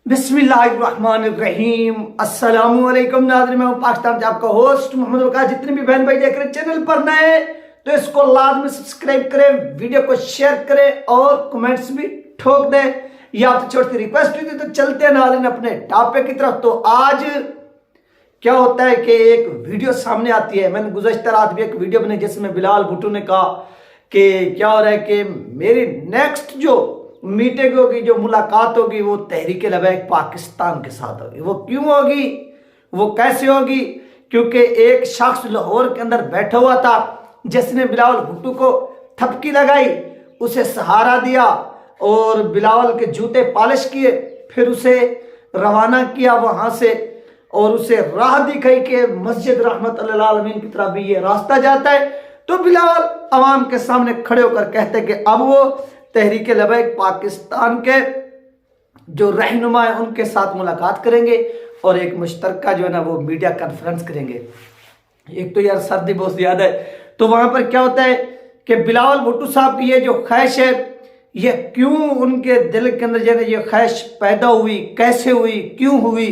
बिस्मिल्लाहिर्रहमानिर्रहीम। अस्सलामुअलैकुम नाज़रीन, मैं हूं पाकिस्तान से आपका होस्ट मोहम्मद वक़ास। जितने भी बहन भाई देख रहे हैं चैनल पर नए तो इसको लाजमी सब्सक्राइब करें, वीडियो को शेयर करें और कमेंट्स भी ठोक दें। यह आपसे छोटी सी रिक्वेस्ट हुई थी। तो चलते हैं नाज़रीन अपने टॉपिक की तरफ। तो आज क्या होता है कि एक वीडियो सामने आती है। मैंने गुज़श्ता रात भी एक वीडियो बनाई जिसमें बिलाल भुट्टो ने कहा कि क्या हो रहा है कि मेरी नेक्स्ट जो मीटिंग होगी, जो मुलाकात होगी, वो तहरीक लबैक पाकिस्तान के साथ होगी। वो क्यों होगी, वो कैसे होगी? क्योंकि एक शख्स लाहौर के अंदर बैठा हुआ था जिसने बिलावल भुट्टो को थपकी लगाई, उसे सहारा दिया और बिलावल के जूते पॉलिश किए, फिर उसे रवाना किया वहां से और उसे राह दिखाई कि मस्जिद रहमत अल आलमीन की तरफ भी ये रास्ता जाता है। तो बिलावल अवाम के सामने खड़े होकर कहते कि अब वो तहरीक लबैक पाकिस्तान के जो रहनुमा है उनके साथ मुलाकात करेंगे और एक मुश्तरका जो है ना वो मीडिया कॉन्फ्रेंस करेंगे। एक तो यार सर्दी बहुत ज्यादा है, तो वहां पर क्या होता है कि बिलावल भुट्टो साहब की ये जो ख्वाहिश है, ये क्यों उनके दिल के अंदर जो है ये ख्वाहिश पैदा हुई, कैसे हुई, क्यों हुई,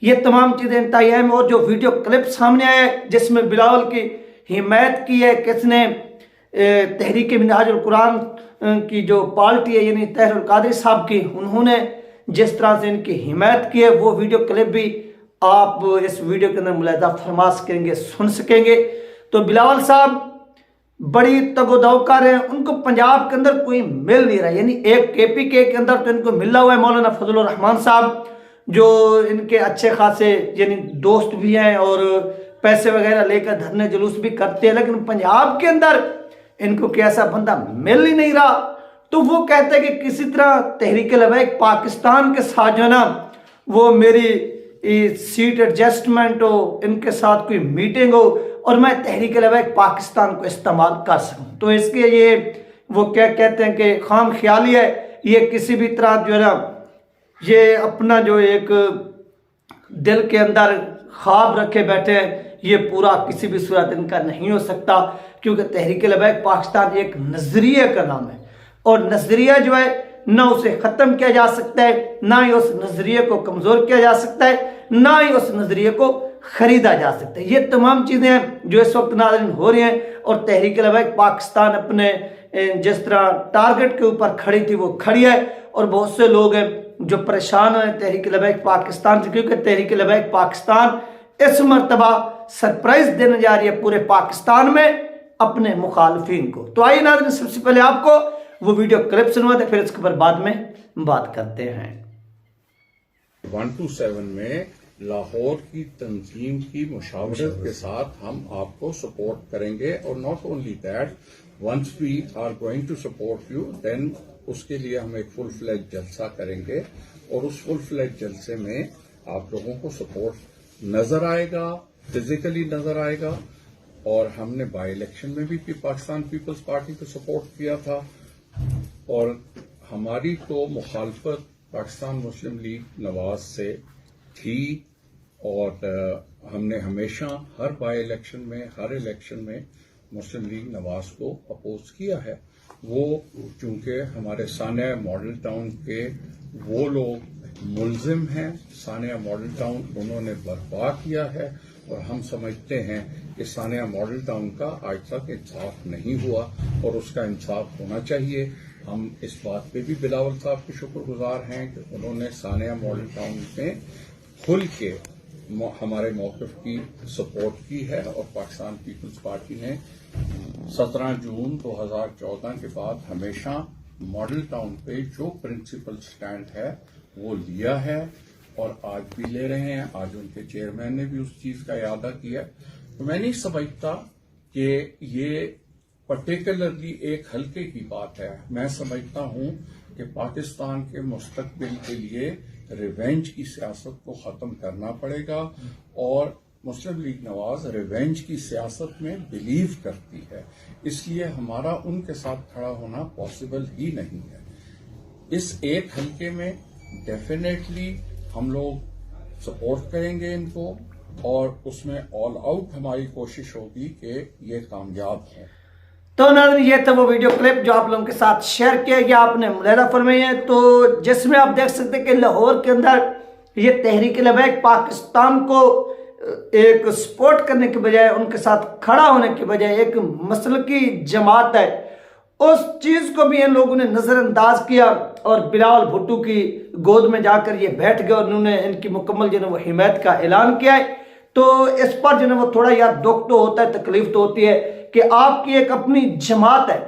ये तमाम चीजें इंतहाई अहम। और जो वीडियो क्लिप सामने आया है जिसमें बिलावल की हिमायत की है किसने, तहरीक मिनहाजुल कुरान की जो पार्टी है यानी तहरुल कादरी साहब की, उन्होंने जिस तरह से इनकी हिमायत की है वो वीडियो क्लिप भी आप इस वीडियो के अंदर मुलाहिजा फरमा सकेंगे, सुन सकेंगे। तो बिलावल साहब बड़ी तगोदो कर रहे हैं, उनको पंजाब के अंदर कोई मिल नहीं रहा। यानी एक KPK के अंदर तो इनको मिला हुआ है मौलाना फजलुर रहमान साहब, जो इनके अच्छे खासे यानी दोस्त भी हैं और पैसे वगैरह लेकर धरने जुलूस भी करते हैं, लेकिन पंजाब के अंदर इनको कैसा बंदा मिल ही नहीं रहा। तो वो कहते हैं कि किसी तरह तहरीक लबैक पाकिस्तान के साथ जो है ना वो मेरी सीट एडजस्टमेंट हो, इनके साथ कोई मीटिंग हो और मैं तहरीक लबैक पाकिस्तान को इस्तेमाल कर सकूं। तो इसके ये वो क्या कहते हैं कि खाम ख्याली है, ये किसी भी तरह जो है ना ये अपना जो एक दिल के अंदर ख्वाब रखे बैठे हैं, ये पूरा किसी भी सूरत इनका नहीं हो सकता। क्योंकि तहरीक लबैक पाकिस्तान एक नजरिए का नाम है और नजरिया जो है ना उसे खत्म किया जा सकता है, ना ही उस नजरिए को कमजोर किया जा सकता है, ना ही उस नजरिए को खरीदा जा सकता है। ये तमाम चीजें हैं जो इस वक्त नाज़रीन हो रही हैं और तहरीक लबैक पाकिस्तान अपने जिस तरह टारगेट के ऊपर खड़ी थी वो खड़ी है। और बहुत से लोग हैं जो परेशान हैं तहरीक लबैक पाकिस्तान से, क्योंकि तहरीक लबैक पाकिस्तान इस मरतबा सरप्राइज देने जा रही है पूरे पाकिस्तान में अपने मुखालफिन को। तो आइए नाज़रीन, सबसे पहले आपको वो वीडियो क्लिप सुनवाते, फिर इसके ऊपर बाद में बात करते हैं। 127 में लाहौर की तंजीम की मुशावरत के साथ हम आपको सपोर्ट करेंगे और not only that, once we are going to support you then उसके लिए हम एक फुल फ्लैज जलसा करेंगे और उस फुल फ्लैज जलसे में आप लोगों को सपोर्ट नजर आएगा, फिजिकली नजर आएगा। और हमने बाई इलेक्शन में भी पाकिस्तान पीपल्स पार्टी को सपोर्ट किया था और हमारी तो मुखालफत पाकिस्तान मुस्लिम लीग नवाज से थी और हमने हमेशा हर बाई इलेक्शन में, हर इलेक्शन में मुस्लिम लीग नवाज को अपोज किया है। वो चूंकि हमारे सानिया मॉडल टाउन के वो लोग मुलजिम हैं, सानिया मॉडल टाउन उन्होंने बर्पा किया है और हम समझते हैं कि सानिया मॉडल टाउन का आज तक इंसाफ नहीं हुआ और उसका इंसाफ होना चाहिए। हम इस बात पे भी बिलावल साहब के शुक्रगुजार हैं कि उन्होंने सानिया मॉडल टाउन में खुल के हमारे मौक़िफ़ की सपोर्ट की है और पाकिस्तान पीपल्स पार्टी ने 17 जून 2014 के बाद हमेशा मॉडल टाउन पे जो प्रिंसिपल स्टैंड है वो लिया है और आज भी ले रहे हैं। आज उनके चेयरमैन ने भी उस चीज का इरादा किया। तो मैं नहीं समझता कि ये पर्टिकुलरली एक हल्के की बात है। मैं समझता हूं कि पाकिस्तान के मुस्तकबिल के लिए रिवेंज की सियासत को खत्म करना पड़ेगा और मुस्लिम लीग नवाज रिवेंज की सियासत में बिलीव करती है, इसलिए हमारा उनके साथ खड़ा होना पॉसिबल ही नहीं है। इस एक हल्के में डेफिनेटली हम लोग सपोर्ट करेंगे इनको और उसमें ऑल आउट हमारी कोशिश होगी कि ये कामयाब है। तो नाज़रीन ये था वो वीडियो क्लिप जो आप लोगों के साथ शेयर किया गया, आपने मुलाहिजा फरमाई है। तो जिसमें आप देख सकते हैं कि लाहौर के अंदर ये तहरीक लबैक पाकिस्तान को एक सपोर्ट करने के बजाय, उनके साथ खड़ा होने के बजाय एक मसलकी जमात है, उस चीज को भी इन लोगों ने नजरअंदाज किया और बिलावल भुट्टो की गोद में जाकर ये बैठ गए और उन्होंने इनकी मुकम्मल जो है वो हिमायत का ऐलान किया है। तो इस पर जो है वो थोड़ा यार दुख तो होता है, तकलीफ तो होती है कि आपकी एक अपनी जमात है,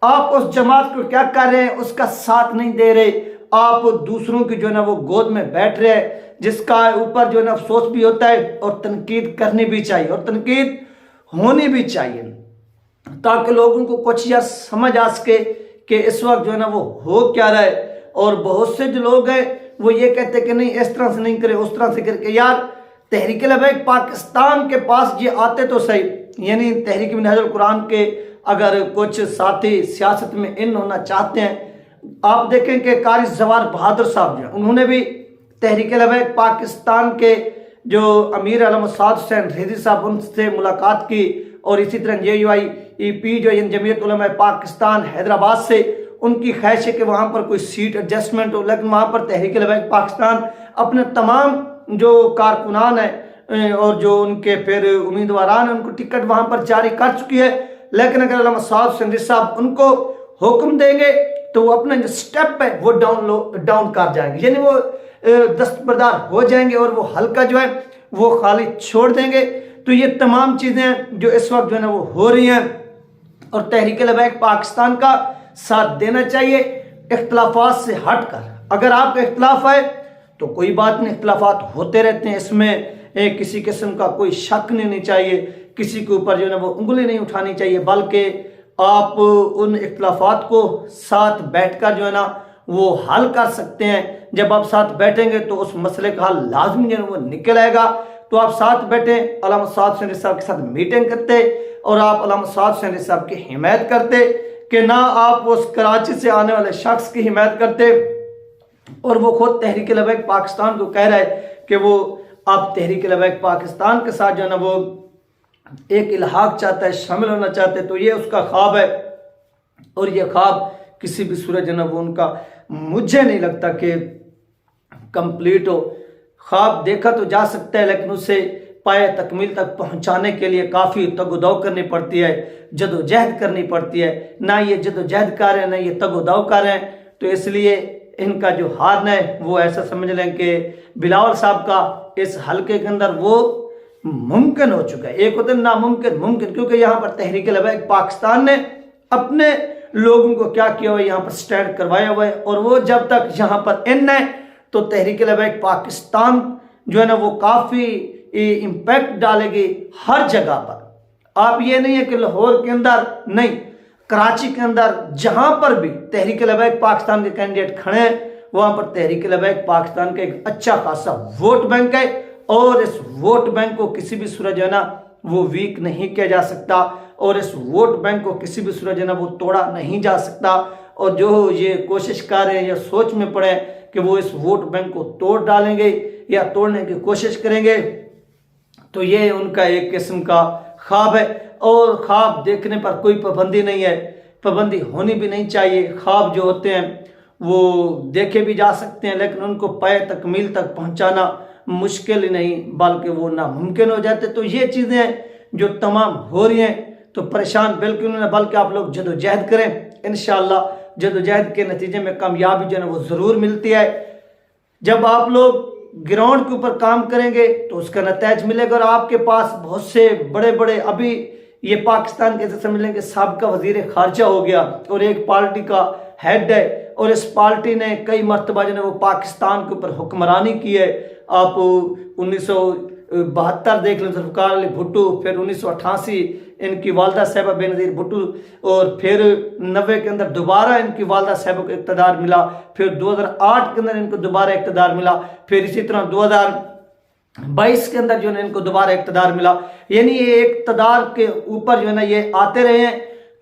आप उस जमात को क्या कर रहे हैं, उसका साथ नहीं दे रहे, आप दूसरों की जो है ना वो गोद में बैठ रहे हैं, जिसका ऊपर जो है ना अफसोस भी होता है और तनकीद करनी भी चाहिए और तनकीद होनी भी चाहिए, ताकि लोगों को कुछ यार समझ आ सके कि इस वक्त जो है ना वो हो क्या रहा है। और बहुत से जो लोग हैं वो ये कहते हैं कि नहीं इस तरह से नहीं करे, उस तरह से करके। यार तहरीक लबैक पाकिस्तान के पास ये आते तो सही, यानी तहरीक मिनहाजुल कुरान के अगर कुछ साथी सियासत में इन होना चाहते हैं, आप देखें कि कारी जवार बहादुर साहब जो उन्होंने भी तहरीक लबैक पाकिस्तान के जो अमीर आलम साद हुसैन रिजवी साहब उनसे मुलाकात की और इसी तरह JUIP जो जमीयत उलमा पाकिस्तान हैदराबाद से उनकी ख्वाहिश है कि वहाँ पर कोई सीट एडजस्टमेंट हो, लेकिन वहाँ पर तहरीक लबैक पाकिस्तान अपने तमाम जो कारकुनान है और जो उनके फिर उम्मीदवारान हैं उनको टिकट वहाँ पर जारी कर चुकी है। लेकिन अगर आलम साद हुसैन रिजवी साहब उनको हुक्म देंगे तो वो अपना जो स्टेप है वो डाउन कर जाएंगे, यानी वो दस्तबरदार हो जाएंगे और वो हल्का जो है वो खाली छोड़ देंगे। तो ये तमाम चीज़ें जो इस वक्त जो है ना वो हो रही हैं और तहरीक लबैक पाकिस्तान का साथ देना चाहिए इख्तलाफात से हटकर। अगर आपका इख्तलाफ है तो कोई बात नहीं, इख्तलाफात होते रहते हैं, इसमें किसी किस्म का कोई शक नहीं चाहिए, किसी के ऊपर जो है ना वो उंगली नहीं उठानी चाहिए, बल्कि आप उन इख्तलाफात को साथ बैठकर जो है ना वो हल कर सकते हैं। जब आप साथ बैठेंगे तो उस मसले का हल लाजमी जो है वो निकल आएगा। तो आप साथ बैठे अल्लामा साद हुसैन रिजवी साहब के साथ मीटिंग करते और आप अल्लामा साद हुसैन रिजवी साहब की हिमायत करते कि ना आप उस कराची से आने वाले शख्स की हिमायत करते और वो खुद तहरीक लबैक पाकिस्तान को कह रहा है कि वो आप तहरीक लबैक पाकिस्तान के साथ जो है ना वो एक इल्हाक चाहता है, शामिल होना चाहते हैं। तो ये उसका ख्वाब है और ये ख्वाब किसी भी सूरत जो है ना वो उनका मुझे नहीं लगता कि कंप्लीट हो। ख्वाब देखा तो जा सकता है लेकिन उसे पाए तकमील तक पहुंचाने के लिए काफ़ी तगोदाव करनी पड़ती है, जदोजहद करनी पड़ती है। ना ये जदोजहद कर रहे हैं ना ये तगोदाव कर रहे हैं। तो इसलिए इनका जो हारना है वो ऐसा समझ लें कि बिलावल साहब का इस हल्के के अंदर वो मुमकिन हो चुका है। एक होता है नामुमकिन मुमकिन, क्योंकि यहाँ पर तहरीक लबैक पाकिस्तान ने अपने लोगों को क्या किया हुआ है, यहाँ पर स्टैंड करवाया हुआ है और वो जब तक यहाँ पर इन है तो तहरीक लबैक पाकिस्तान जो है ना वो काफ़ी इम्पैक्ट डालेगी हर जगह पर। आप ये नहीं है कि लाहौर के अंदर नहीं, कराची के अंदर जहां पर भी तहरीक लबैक पाकिस्तान के कैंडिडेट खड़े हैं वहां पर तहरीक लबैक पाकिस्तान का एक अच्छा खासा वोट बैंक है और इस वोट बैंक को किसी भी सूरत जो है ना वो वीक नहीं किया जा सकता और इस वोट बैंक को किसी भी सूरत जो है ना वो तोड़ा नहीं जा सकता। और जो ये कोशिश कर रहे हैं या सोच में पड़े कि वो इस वोट बैंक को तोड़ डालेंगे या तोड़ने की कोशिश करेंगे तो ये उनका एक किस्म का ख्वाब है और ख्वाब देखने पर कोई पाबंदी नहीं है, पाबंदी होनी भी नहीं चाहिए। ख्वाब जो होते हैं वो देखे भी जा सकते हैं लेकिन उनको पाए तकमील तक पहुंचाना मुश्किल ही नहीं बल्कि वो नामुमकिन हो जाते। तो ये चीज़ें जो तमाम हो रही हैं तो परेशान बिल्कुल नहीं, बल्कि आप लोग जदोजहद करें, इंशाअल्लाह जदोजहद के नतीजे में कामयाबी जो है वो ज़रूर मिलती है। जब आप लोग ग्राउंड के ऊपर काम करेंगे तो उसका नतीजा मिलेगा। और आपके पास बहुत से बड़े बड़े अभी ये पाकिस्तान के समझ लेंगे साबिका वजीर खारजा हो गया और एक पार्टी का हेड है और इस पार्टी ने कई मरतबा जो है वो पाकिस्तान के ऊपर हुक्मरानी की है। आप 1972 देख लें जुल्फ़िकार अली भुट्टो, फिर 1988 इनकी वालदा साहिबा बेनज़ीर भुट्टो और फिर 90 के अंदर दोबारा इनकी वालदा साहिबा को इक़्तिदार मिला, फिर 2008 के अंदर इनको दोबारा इक़्तिदार मिला, फिर इसी तरह 2022 के अंदर जो है इनको दोबारा इक़्तिदार मिला। यानी ये इक़्तिदार के ऊपर जो है ना ये आते रहे हैं।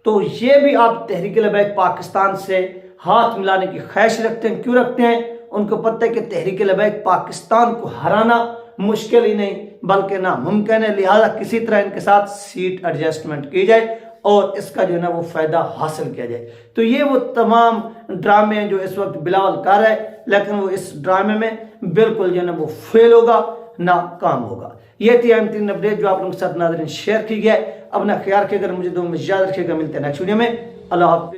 तो ये भी आप तहरीक लबैक पाकिस्तान से हाथ मिलाने की ख्वाहिश रखते हैं। क्यों रखते हैं? उनको पता है कि तहरीक लबैक पाकिस्तान को हराना मुश्किल ही नहीं बल्कि नामुमकिन है, लिहाजा किसी तरह इनके साथ सीट एडजस्टमेंट की जाए और इसका जो है ना वो फायदा हासिल किया जाए। तो ये वो तमाम ड्रामे हैं जो इस वक्त बिलावल कर रहा है, लेकिन वो इस ड्रामे में बिल्कुल जो है ना वो फेल होगा, नाकाम होगा। ये थी अहम 3 अपडेट जो आप लोगों के साथ नाज़रीन शेयर की गया। अपना ख्याल रखिएगा, मुझे दुआ में याद रखिएगा। मिलते हैं नेक्स्ट वीडियो में। अल्लाह हाफ़िज़।